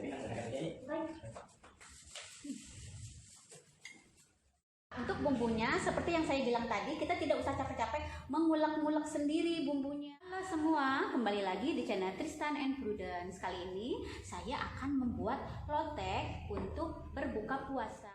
Untuk bumbunya, seperti yang saya bilang tadi, kita tidak usah capek-capek mengulek-ngulek sendiri bumbunya. Halo semua, kembali lagi di channel Tristan and Prudence. Kali ini saya akan membuat lotek untuk berbuka puasa.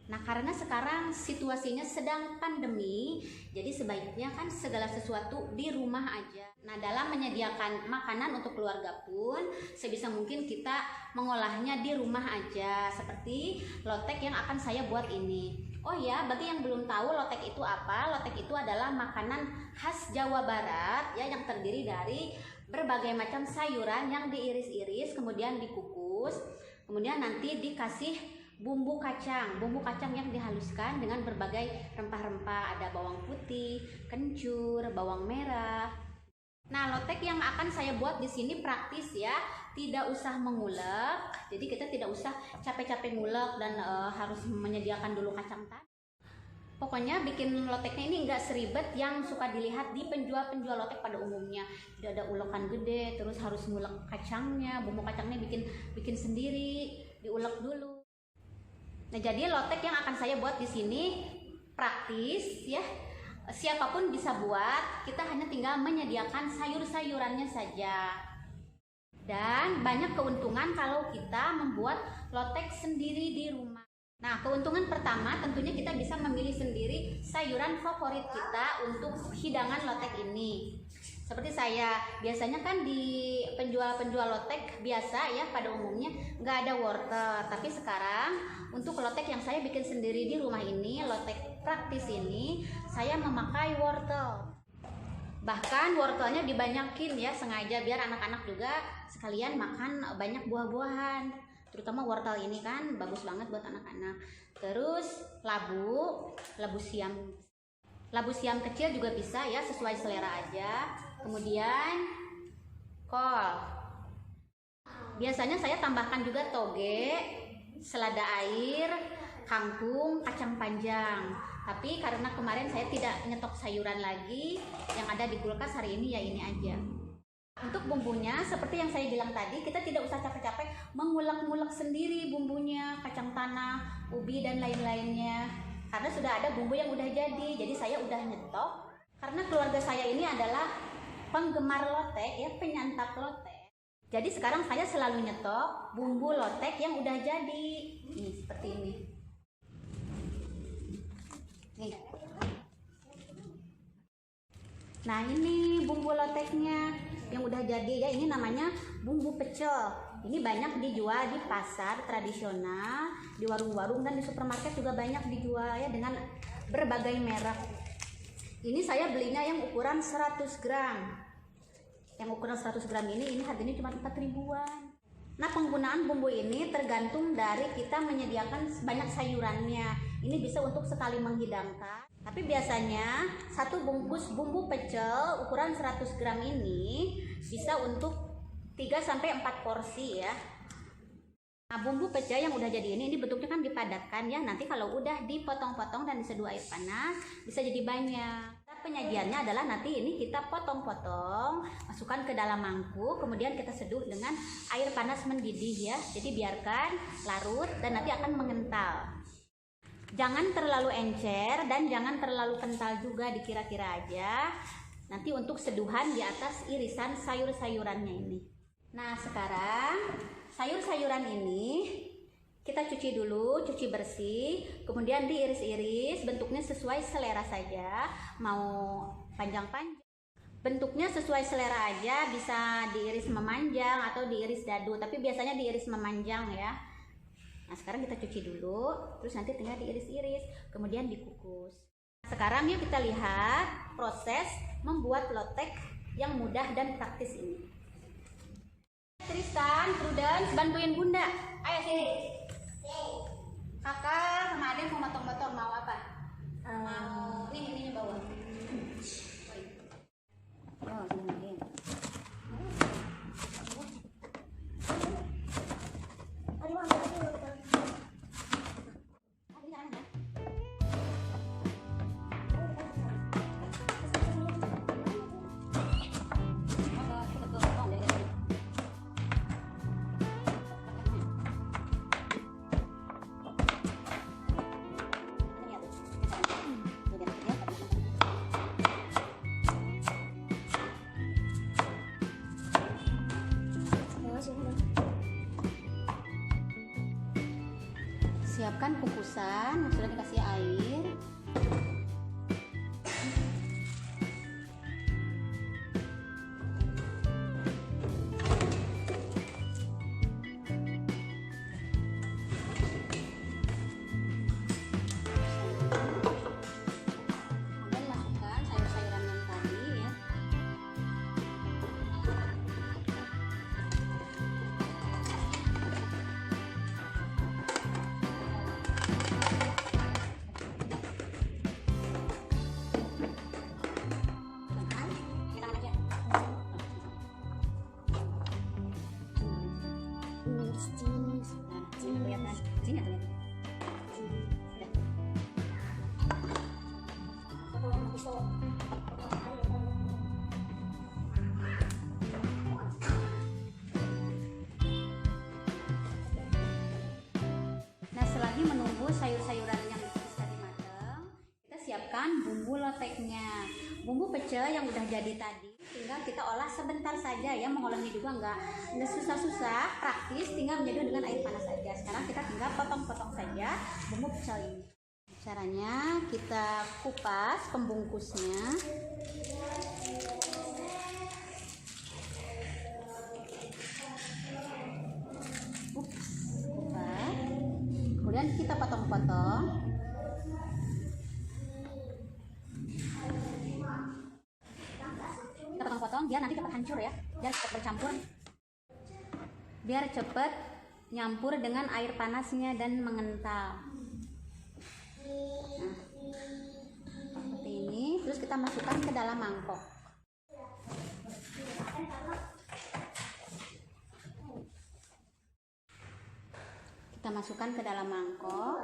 Nah, karena sekarang situasinya sedang pandemi, jadi sebaiknya kan segala sesuatu di rumah aja. Nah, dalam menyediakan makanan untuk keluarga pun sebisa mungkin kita mengolahnya di rumah aja, seperti lotek yang akan saya buat ini. Oh ya, bagi yang belum tahu lotek itu apa, lotek itu adalah makanan khas Jawa Barat ya, yang terdiri dari berbagai macam sayuran yang diiris-iris kemudian dikukus, kemudian nanti dikasih bumbu kacang yang dihaluskan dengan berbagai rempah-rempah, ada bawang putih, kencur, bawang merah. Nah, lotek yang akan saya buat di sini praktis ya, tidak usah mengulek. Jadi kita tidak usah capek-capek ngulek dan harus menyediakan dulu kacang tadi. Pokoknya bikin loteknya ini enggak seribet yang suka dilihat di penjual-penjual lotek pada umumnya. Tidak ada ulekan gede, terus harus ngulek kacangnya, bumbu kacangnya bikin sendiri, diulek dulu. Nah, jadi lotek yang akan saya buat di sini praktis ya. Siapapun bisa buat, kita hanya tinggal menyediakan sayur-sayurannya saja. Dan banyak keuntungan kalau kita membuat lotek sendiri di rumah. Nah, keuntungan pertama tentunya kita bisa memilih sendiri sayuran favorit kita untuk hidangan lotek ini. Seperti saya, biasanya kan di penjual-penjual lotek biasa ya pada umumnya nggak ada wortel. Tapi sekarang untuk lotek yang saya bikin sendiri di rumah ini, lotek praktis ini, saya memakai wortel. Bahkan wortelnya dibanyakin ya, sengaja biar anak-anak juga sekalian makan banyak buah-buahan. Terutama wortel ini kan bagus banget buat anak-anak. Terus labu siam kecil juga bisa ya, sesuai selera aja. Kemudian kol. Biasanya saya tambahkan juga toge, selada air, kangkung, kacang panjang. Tapi karena kemarin saya tidak nyetok sayuran lagi, yang ada di kulkas hari ini ya ini aja. Untuk bumbunya, seperti yang saya bilang tadi, kita tidak usah capek-capek mengulek-ngulek sendiri bumbunya, kacang tanah, ubi dan lain-lainnya. Karena sudah ada bumbu yang udah jadi saya udah nyetok. Karena keluarga saya ini adalah penggemar lotek ya, penyantap lotek. Jadi sekarang saya selalu nyetok bumbu lotek yang udah jadi. Nih, seperti ini. Nih. Nah, ini bumbu loteknya yang udah jadi ya, ini namanya bumbu pecel. Ini banyak dijual di pasar tradisional, di warung-warung dan di supermarket juga banyak dijual ya, dengan berbagai merek. Ini saya belinya yang ukuran 100 gram. Yang ukuran 100 gram ini harganya cuma 4 ribuan. Nah, penggunaan bumbu ini tergantung dari kita menyediakan banyak sayurannya. Ini bisa untuk sekali menghidangkan. Tapi biasanya satu bungkus bumbu pecel ukuran 100 gram ini bisa untuk 3-4 porsi ya. Nah, bumbu pecel yang udah jadi ini bentuknya kan dipadatkan ya. Nanti kalau udah dipotong-potong dan diseduh air panas bisa jadi banyak. Penyajiannya adalah nanti ini kita potong-potong, masukkan ke dalam mangkuk, kemudian kita seduh dengan air panas mendidih ya. Jadi biarkan larut dan nanti akan mengental. Jangan terlalu encer dan jangan terlalu kental juga, dikira-kira aja. Nanti untuk seduhan di atas irisan sayur-sayurannya ini. Nah, sekarang sayur-sayuran ini kita cuci dulu, cuci bersih, kemudian diiris-iris, bentuknya sesuai selera saja, mau panjang-panjang. Bentuknya sesuai selera aja, bisa diiris memanjang atau diiris dadu, tapi biasanya diiris memanjang ya. Nah, sekarang kita cuci dulu, terus nanti tinggal diiris-iris, kemudian dikukus. Sekarang yuk kita lihat proses membuat lotek yang mudah dan praktis ini. Tristan, Prudence, bantuin Bunda. Ayo sini. Kakak sama Aden mau motong-motong, mau apa? Mau ini bawa. Oh, ini. Siapkan kukusan yang sudah dikasih air. Kemudian masukkan sayur-sayuran yang tadi ya. Nah, selagi menunggu sayur-sayuran yang direbus tadi matang, kita siapkan bumbu loteknya. Bumbu pecel yang udah jadi tadi tinggal kita olah sebentar saja ya, mengolahnya juga nggak susah-susah, praktis, tinggal menjadi dengan air panas saja. Sekarang kita tinggal potong-potong saja bumbu pecel ini. Caranya kita kupas pembungkusnya. Kupas. Kemudian kita potong-potong. Kita potong-potong biar nanti cepat hancur ya, biar cepat bercampur, biar cepat nyampur dengan air panasnya dan mengental. Nah, seperti ini. Terus kita masukkan ke dalam mangkok. Kita masukkan ke dalam mangkok.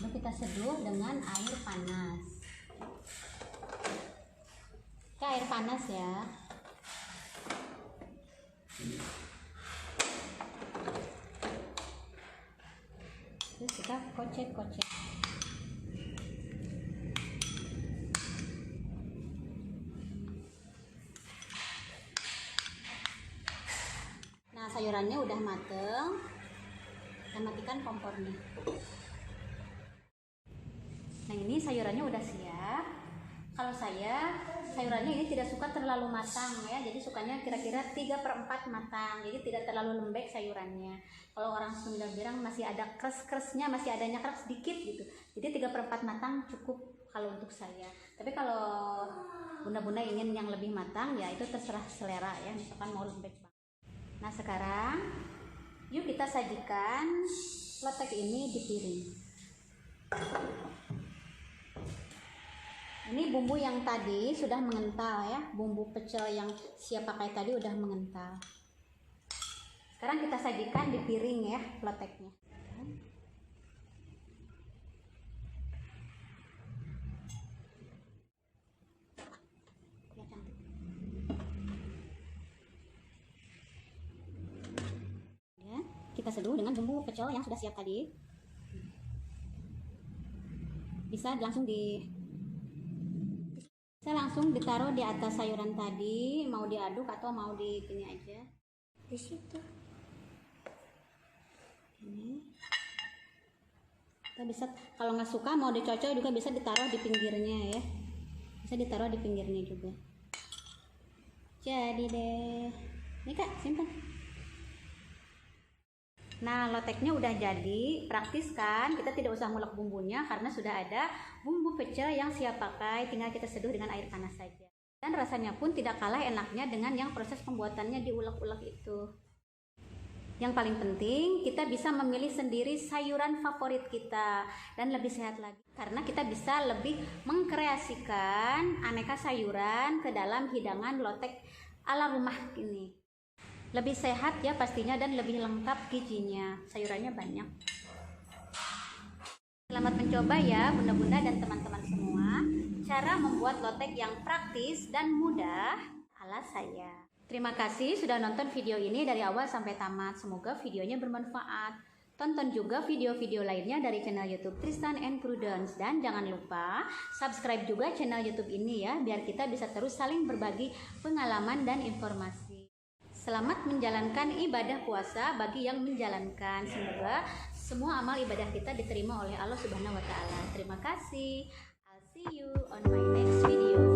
Lalu kita seduh dengan air panas. Air panas ya. Terus kita kocek-kocek. Nah, sayurannya udah mateng. Kita matikan kompornya. Nah, ini sayurannya udah siap. Kalau saya sayurannya ini tidak suka terlalu matang ya, jadi sukanya kira-kira 3/4 matang, jadi tidak terlalu lembek sayurannya. Kalau orang Sunda bilang masih ada kres-kresnya, masih adanya keras sedikit gitu, jadi 3/4 matang cukup kalau untuk saya. Tapi kalau bunda-bunda ingin yang lebih matang ya itu terserah selera ya, misalkan mau lembek banget. Nah, sekarang yuk kita sajikan lotek ini di piring. Ini bumbu yang tadi sudah mengental ya, bumbu pecel yang siap pakai tadi udah mengental. Sekarang kita sajikan di piring ya loteknya. Ya, cantik. Ya, kita seduh dengan bumbu pecel yang sudah siap tadi. Bisa langsung ditaruh di atas sayuran tadi, mau diaduk atau mau di gini aja. Di situ. Ini. Kita bisa kalau nggak suka mau dicocol juga bisa ditaruh di pinggirnya ya. Bisa ditaruh di pinggirnya juga. Jadi deh. Nih Kak, simpan. Nah, loteknya udah jadi, praktis kan? Kita tidak usah ngulek bumbunya karena sudah ada bumbu pecel yang siap pakai, tinggal kita seduh dengan air panas saja. Dan rasanya pun tidak kalah enaknya dengan yang proses pembuatannya diulek-ulek itu. Yang paling penting, kita bisa memilih sendiri sayuran favorit kita dan lebih sehat lagi karena kita bisa lebih mengkreasikan aneka sayuran ke dalam hidangan lotek ala rumah ini. Lebih sehat ya pastinya dan lebih lengkap gizinya, sayurannya banyak. Selamat mencoba ya bunda-bunda dan teman-teman semua, cara membuat lotek yang praktis dan mudah ala saya. Terima kasih sudah nonton video ini dari awal sampai tamat, semoga videonya bermanfaat. Tonton juga video-video lainnya dari channel YouTube Tristan and Prudence, dan jangan lupa subscribe juga channel YouTube ini ya, biar kita bisa terus saling berbagi pengalaman dan informasi. Selamat menjalankan ibadah puasa bagi yang menjalankan. Semoga semua amal ibadah kita diterima oleh Allah Subhanahu wa taala. Terima kasih. I'll see you on my next video.